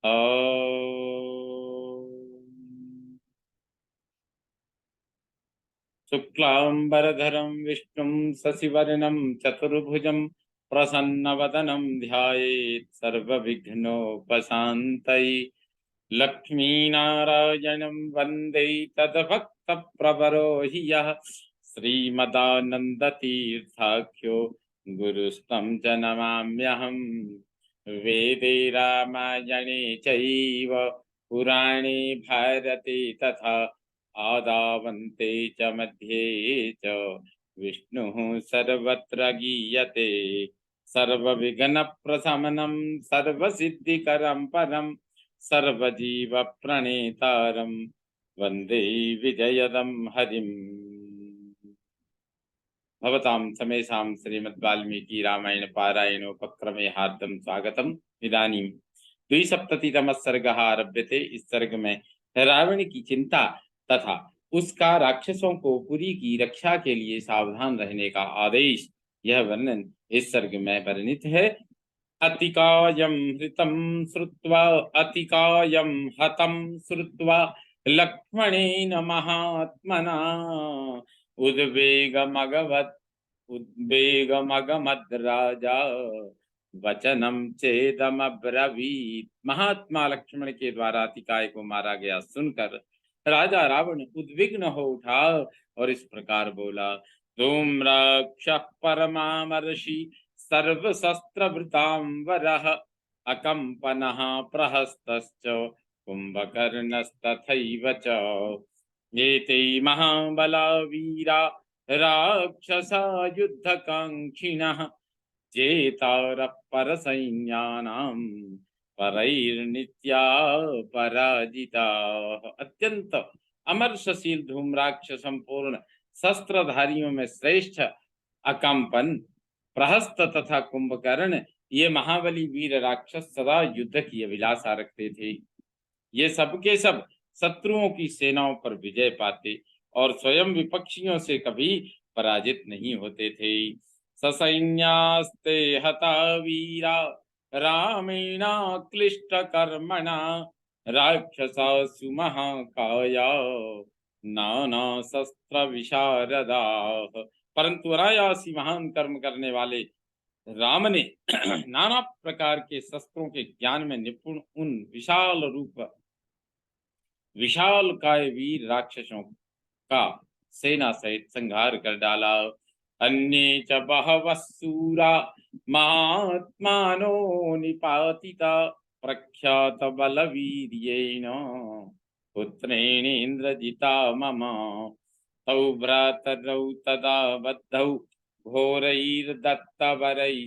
ॐ शुक्लाम्बरधरं विष्णुं शशिवर्णं चतुर्भुजं प्रसन्नवदनं ध्यायेत् सर्वविघ्नोपशान्तये। लक्ष्मीनारायणं वन्दे तद्भक्तप्रवरो हि यः श्रीमदानन्दतीर्थाख्यो गुरुस्तं च नमाम्यहम्। वेदे रामायणे चैव पुराणे भारते तथा आदावन्ते च मध्ये च विष्णुः सर्वत्र गीयते। सर्वविघ्नप्रशमनं सर्वसिद्धिकरं परं सर्वजीवप्रणेतारं वन्दे विजयदं हरिम्। भवतां समेषां श्रीमद्वाल्मीकि रामायण पारायणोपक्रमे हार्दं स्वागतम्। इदानीं द्विसप्ततितमः सर्गः आरभ्यते। इस सर्ग में रावण की चिंता तथा उसका राक्षसों को पुरी की रक्षा के लिए सावधान रहने का आदेश, यह वर्णन इस सर्ग में वर्णित है। अतिकायं हृतं श्रुत्वा अतिकायं हतं श्रुत्वा लक्ष्मणेन महात्मना उद्वेगमगमद् राजा वचनम चेदमब्रवीत। महात्मा लक्ष्मण के द्वारा अतिकाय को मारा गया सुनकर राजा रावण उद्विग्न हो उठा और इस प्रकार बोला। धूम्राक्षः परमामर्षि सर्वशस्त्रभृतांबरः अकम्पनः प्रहस्तश्च कुंभकर्णस्तथैव च। एते महाबला वीरा राक्षसा युद्धकांक्षिणः जेतारः परसैन्यानां परैर्नित्या पराजिताः। अत्यंत अमर्षशील धूम्राक्ष संपूर्ण शस्त्रधारियों में श्रेष्ठ अकंपन, प्रहस्त तथा कुंभकर्ण, ये महाबली वीर राक्षस सदा युद्ध की अभिलाषा रखते थे। ये सबके सब शत्रुओं की सेनाओं पर विजय पाते और स्वयं विपक्षियों से कभी पराजित नहीं होते थे। ससैन्यास्ते हता वीरा रामेण क्लिष्ट कर्मणा राक्षसासु महाकाया नाना शस्त्र विशारदाः। परंतु अनायासी महान कर्म करने वाले राम ने नाना प्रकार के शस्त्रों के ज्ञान में निपुण उन विशाल काय वीर राक्षसों का सेना सहित संहार कर डाला। अन्ये च बहवः शूरा महात्मानो निपातिता प्रख्यात बलवीर्येण पुत्रेण इंद्रजिता मम। तौ भ्रातरौ तदा बद्धौ घोरैर्दत्तवरैः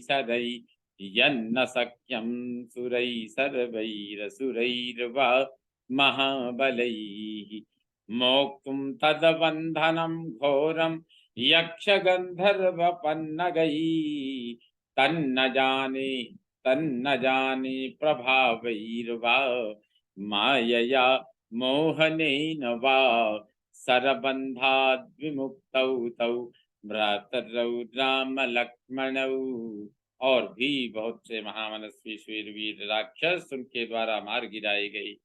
यन्न शक्यं सुरैः सर्वैरसुरैर्वा महाबलैः मोक्तुं तद्बन्धनं घोरं यक्षगन्धर्वपन्नगैः। तन्न जाने प्रभावैर्वा मायया मोहनेन वा सरबन्धाद् विमुक्तौ तौ भ्रातरौ राम लक्ष्मणौ। और भी बहुत से महामनस्वी शूरवीर राक्षस उनके द्वारा मार गिराए गए,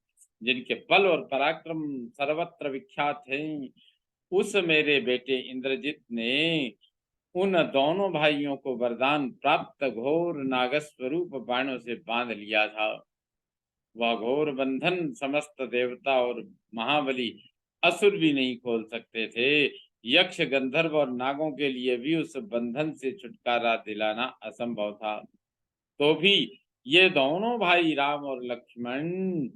जिनके बल और पराक्रम सर्वत्र विख्यात हैं। उस मेरे बेटे इंद्रजित ने उन दोनों भाइयों को वरदान प्राप्त घोर नागस्वरूप बाणों से बांध लिया था। वह घोर बंधन समस्त देवता और महाबली असुर भी नहीं खोल सकते थे। यक्ष गंधर्व और नागों के लिए भी उस बंधन से छुटकारा दिलाना असंभव था। तो भी ये दोनों भाई राम और लक्ष्मण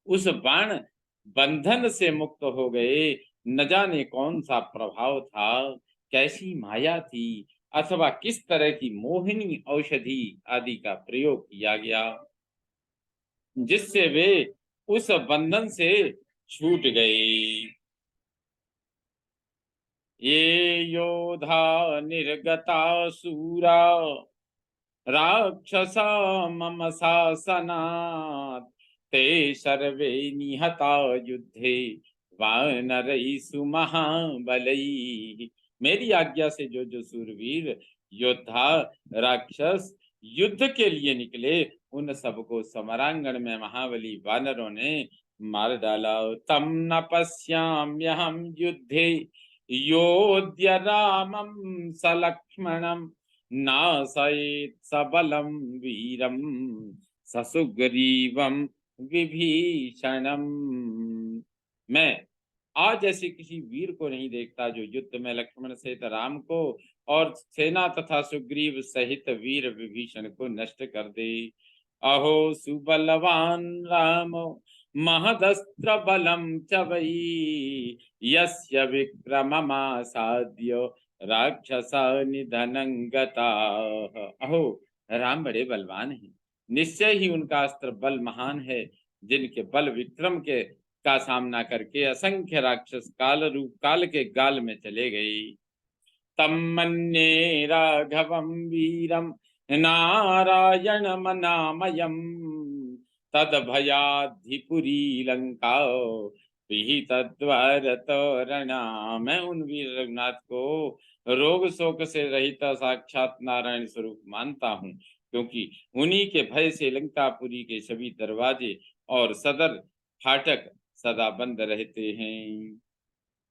उस बाण बंधन से मुक्त हो गए। न जाने कौन सा प्रभाव था, कैसी माया थी, अथवा किस तरह की मोहिनी औषधि आदि का प्रयोग किया गया, जिससे वे उस बंधन से छूट गए। ये योधा निर्गता सूरा राक्षसा मम शासनात् ते सर्वे निहता युद्धे वानरैषु महाबलैः। मेरी आज्ञा से जो जो सूरवीर योद्धा राक्षस युद्ध के लिए निकले, उन सबको समरांगण में महाबली वानरों ने मार डाला। तम न पश्याम्यहम युद्धे योध्य रामं सलक्ष्मणं नासयेत् सबलं वीरं ससुग्रीवं विभीषणम्। मैं आज ऐसे किसी वीर को नहीं देखता जो युद्ध में लक्ष्मण सहित राम को और सेना तथा सुग्रीव सहित वीर विभीषण को नष्ट कर दे। अहो सुबलवान राम महदस्त्र बलम च वै यस्य विक्रममासाद्य राक्षसा निधनं गताः। अहो राम बड़े बलवान हैं, निश्चय ही उनका अस्त्र बल महान है, जिनके बल विक्रम के का सामना करके असंख्य राक्षस काल रूप काल के गाल में चले गए। तम मन्ये राघवं वीरं नारायण मनामयम् तद भयाधिपुरी लंका विहित तोरणा। मैं उन वीर रघुनाथ को रोग शोक से रहित साक्षात नारायण स्वरूप मानता हूँ, क्योंकि उन्हीं के भय से लंकापुरी के सभी दरवाजे और सदर फाटक सदा बंद रहते हैं।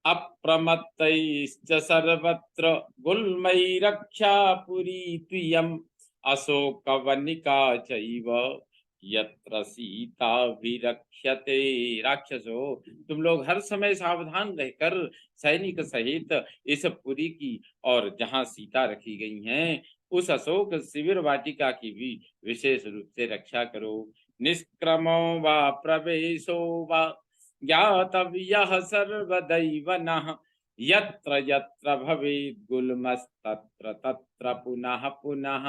अप्रमत्तैश्च सर्वत्र गुल्मैरक्षापुरी त्वियम् अशोकवनिका चैव यत्र सीता विरक्ष्यते। राक्षसो, तुम लोग हर समय सावधान रहकर सैनिक सहित इस पुरी की और जहाँ सीता रखी गई हैं उस अशोक शिविर वाटिका की भी विशेष रूप से रक्षा करो। निष्क्रमो वा प्रवेशो वा ज्ञातव्यः सर्वदैव नः यत्र यत्र भवेत् गुल्मस्तत्र तत्र पुनः पुनः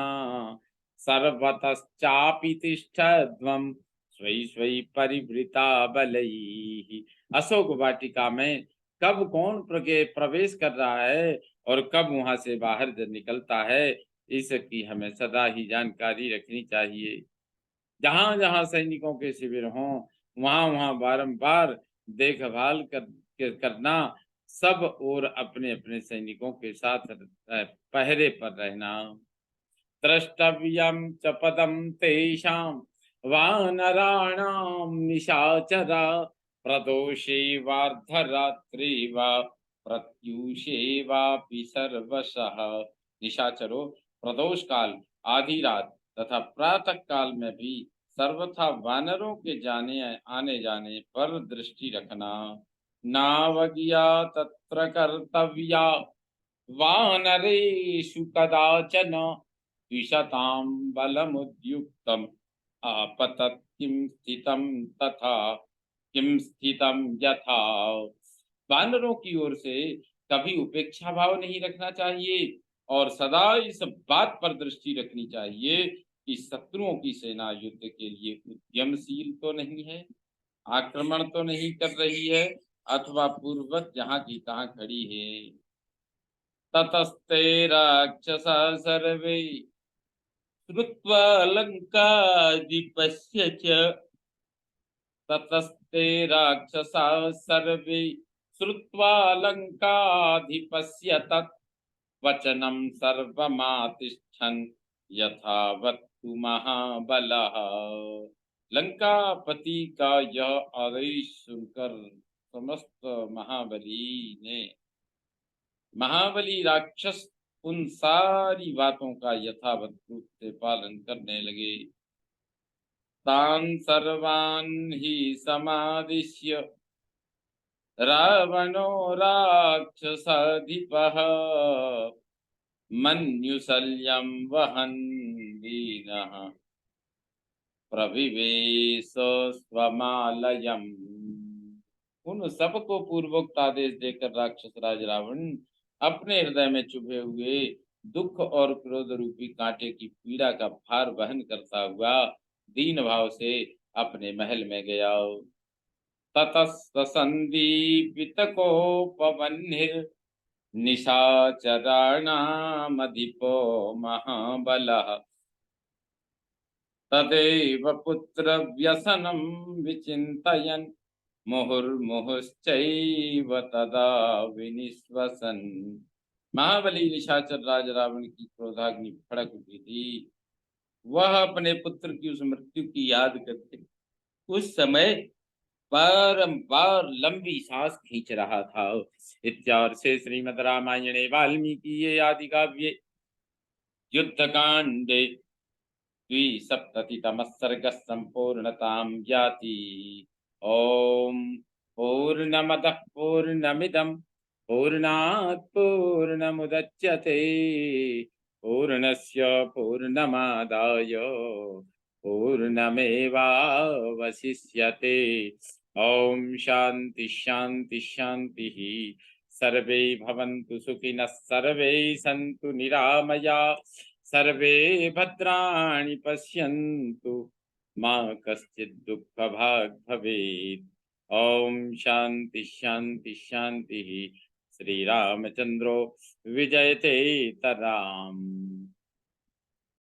सर्वतश्चापि तिष्ठध्वं स्वै स्वै परिवृता बलैः। अशोक वाटिका में कब कौन प्रवेश कर रहा है और कब वहां से बाहर निकलता है, इसकी हमें सदा ही जानकारी रखनी चाहिए। जहां जहां सैनिकों के शिविर हों वहां वहां बारंबार देखभाल करना, सब और अपने अपने सैनिकों के साथ पहरे पर रहना। द्रष्टव्यं च पदं तेषां वानराणां निशाचरा प्रदोषे वार्धरात्रे वा प्रत्यूषे वापि सर्वशः। निशाचरो, प्रदोष काल, आधी रात तथा प्रातः काल में भी सर्वथा वानरों के जाने आने जाने पर दृष्टि रखना। नावज्ञा तत्र कर्तव्या वानरेषु कदाचन द्विषतां बलमुद्युक्तम् आपतत् किं स्थितं तथा किं स्थितं यथा। वानरों की ओर से कभी उपेक्षा भाव नहीं रखना चाहिए और सदा इस बात पर दृष्टि रखनी चाहिए कि शत्रुओं की सेना युद्ध के लिए उद्यमशील तो नहीं है, आक्रमण तो नहीं कर रही है, अथवा पूर्ववत जहाँ की तहाँ खड़ी है। ततस्ते राक्षसा सर्वे श्रुत्वा लंकाधिपस्य च। ततस्ते राक्षसा सर्वे श्रुत्वा लंकाधिपस्य तत् वचनं सर्वमातिष्ठन् यथावत्तु महाबलः। लंकापति का यह आदेश सुनकर समस्त महाबली राक्षस उन सारी बातों का यथावत रूप से पालन करने लगे। तान सर्वान् ही समादिश्य रावणो राक्षसाधिपः मन्युशल्यं वहन् दीनः प्रविवेश स्वमालयम्। उन सबको पूर्वोक्त आदेश देकर राक्षस राज रावण अपने हृदय में चुभे हुए दुख और क्रोध रूपी कांटे की पीड़ा का भार वहन करता हुआ दीन भाव से अपने महल में गया। ततस्संदीपित कोपवह्निर् निशाचराणामधिपो महाबलः तदेव पुत्र व्यसनं विचिन्तयन् मुहुर्मुहुश्चैव तदा विनिश्वसन्। महाबली निशाचर राज रावण की क्रोधाग्नि भड़क उठी थी। वह अपने पुत्र की उस मृत्यु की याद करके उस समय बारंबार लंबी सांस खींच रहा था। इत्यार्षे श्रीमद् रामायणे वाल्मीकि आदि काव्ये युद्धकांडे द्विसप्ततितमः सर्गः सम्पूर्णतां याति। ओम पूर्णमदः पूर्णमिदं पूर्णात् पूर्णमुदच्यते पूर्णस्य पूर्णमादाय पूर्णमेवावशिष्यते। ओम शांति शांति शांति। सर्वे भवन्तु सुखिनः सर्वे सन्तु निरामया सर्वे भद्राणि पश्यन्तु मा कश्चित् दुःखभाग् भवेत्। ओम शांति शांति शांति। श्री रामचंद्रो विजयते तराम।